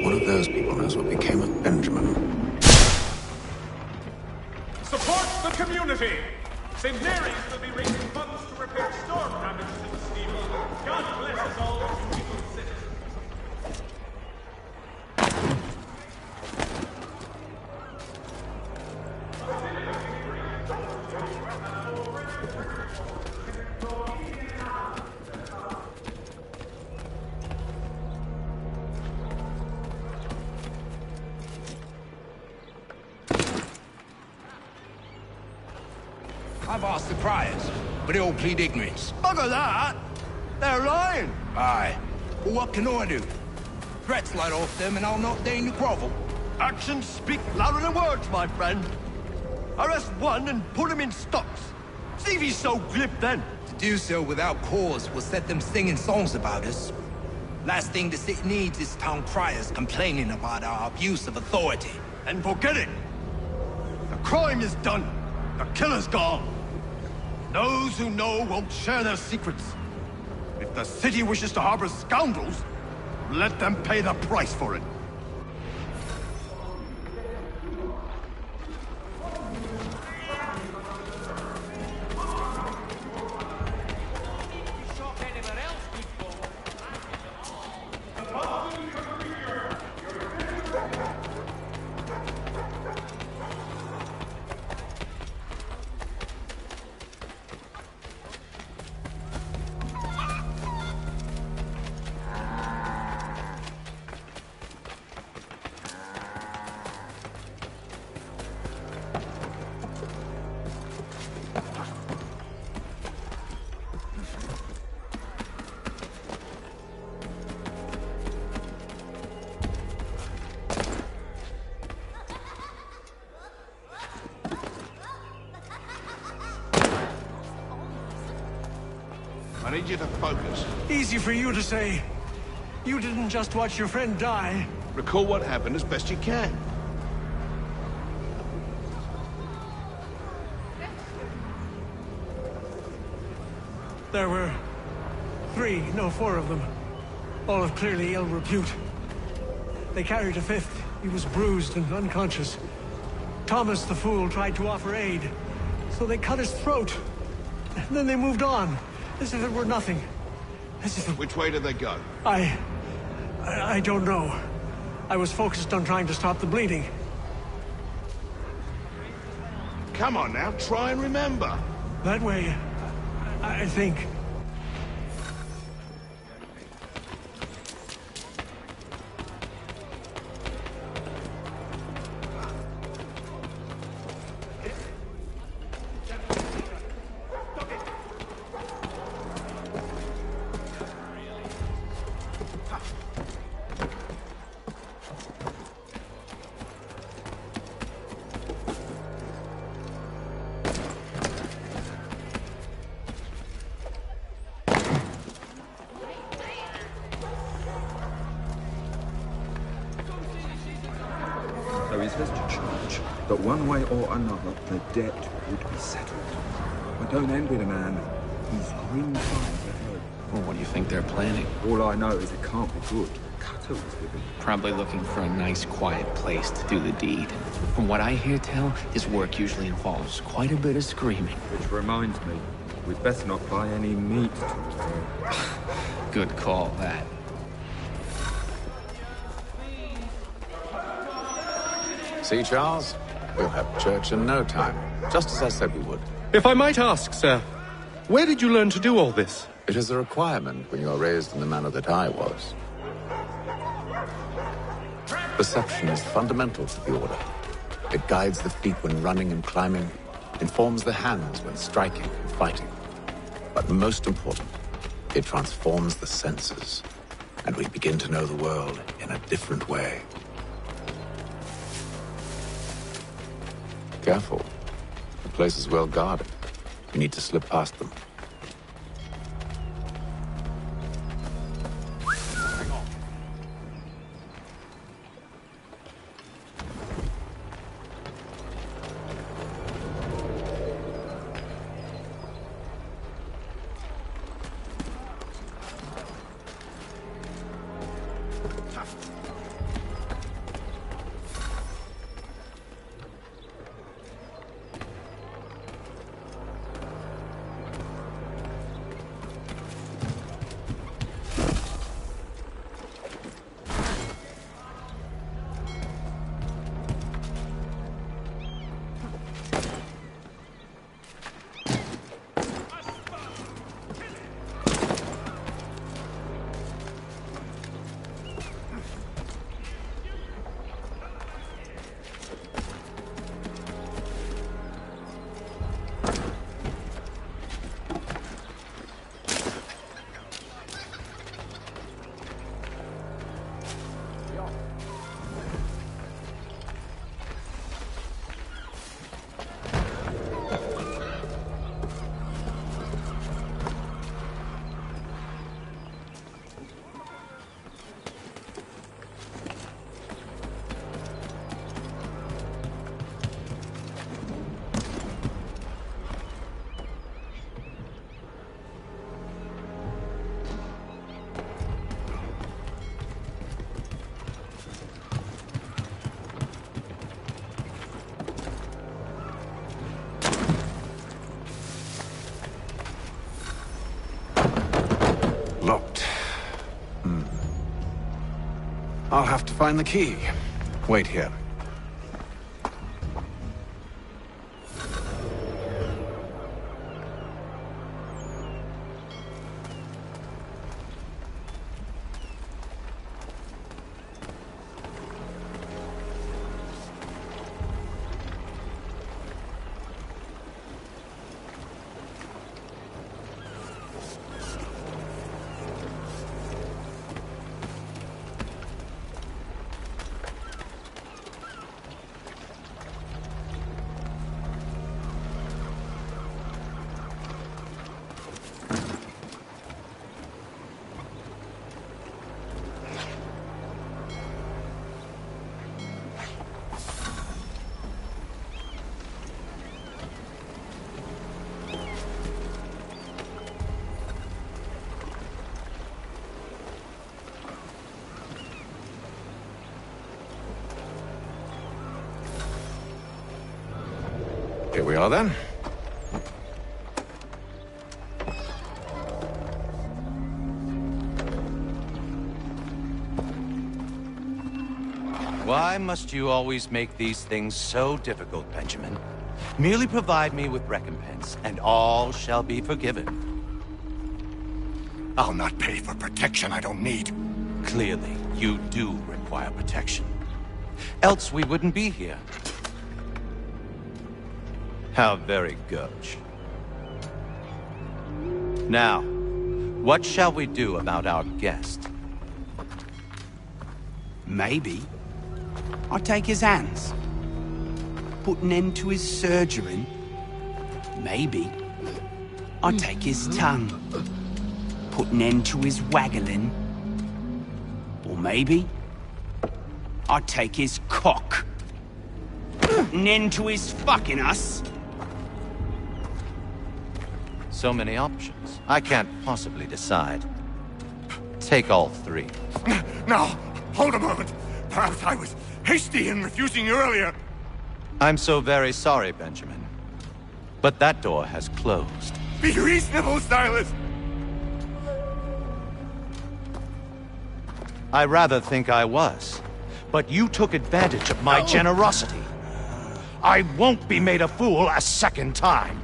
one of those people knows what became of Benjamin. Support the community! St. Mary's will be raising funds to repair storm damage to the steeple. God bless us all, beautiful citizens. I've asked the priors, but they all plead ignorance. Bugger that! They're lying! Aye. Well, what can I do? Threats light off them and I'll not deign to grovel. Actions speak louder than words, my friend. Arrest one and put him in stocks. See if he's so glib then. To do so without cause will set them singing songs about us. Last thing the city needs is town criers complaining about our abuse of authority. And forget it. The crime is done. The killer's gone. Those who know won't share their secrets. If the city wishes to harbor scoundrels, let them pay the price for it. I need you to focus. Easy for you to say. You didn't just watch your friend die. Recall what happened as best you can. There were 4 of them. All of clearly ill repute. They carried a 5th. He was bruised and unconscious. Thomas the Fool tried to offer aid, so they cut his throat. And then they moved on, as if it were nothing. As if... Which way did they go? I don't know. I was focused on trying to stop the bleeding. Come on now, try and remember. That way, I think. so he says to charge that one way or another the debt would be settled. But don't envy the man. He's grim times ahead. Well, what do you think they're planning? All I know is it can't be good. Cutter was living. Probably looking for a nice, quiet place to do the deed. From what I hear tell, his work usually involves quite a bit of screaming. Which reminds me, we'd better not buy any meat tomorrow. Good call, that. See, Charles? We'll have church in no time, just as I said we would. If I might ask, sir, where did you learn to do all this? It is a requirement when you are raised in the manner that I was. Perception is fundamental to the Order. It guides the feet when running and climbing, informs the hands when striking and fighting. But most important, it transforms the senses, and we begin to know the world in a different way. Careful. The place is well guarded. You need to slip past them. Locked. I'll have to find the key. Wait here. Here we are, then. Why must you always make these things so difficult, Benjamin? Merely provide me with recompense, and all shall be forgiven. I'll not pay for protection I don't need. Clearly, you do require protection. Else we wouldn't be here. How very gauche. Now, what shall we do about our guest? Maybe I take his hands, put an end to his surgery. Maybe I take his tongue, put an end to his waggling. Or maybe I take his cock, an end to his fucking us? So many options. I can't possibly decide. Take all three. Now, hold a moment. Perhaps I was hasty in refusing you earlier. I'm so very sorry, Benjamin. But that door has closed. Be reasonable, Silas. I rather think I was. But you took advantage of my generosity. I won't be made a fool a second time.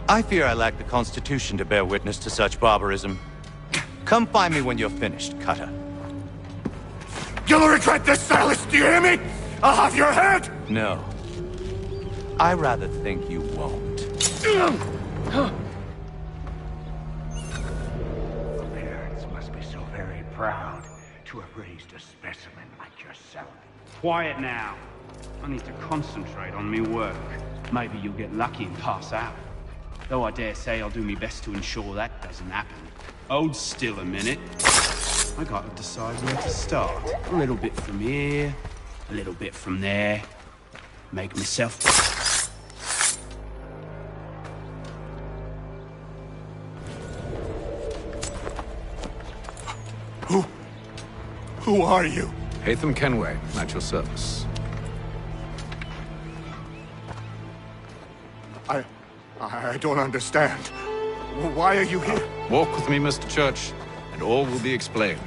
I fear I lack the constitution to bear witness to such barbarism. Come find me when you're finished, Cutter. You'll regret this, Silas, do you hear me? I'll have your head! No. I rather think you won't. Parents must be so very proud to have raised a specimen like yourself. Quiet now. I need to concentrate on me work. Maybe you'll get lucky and pass out. Though I dare say I'll do my best to ensure that doesn't happen. Hold still a minute. I gotta decide where to start. A little bit from here, a little bit from there. Make myself... Who are you? Haytham Kenway, at your service. I don't understand. Why are you here? Walk with me, Mr. Church, and all will be explained.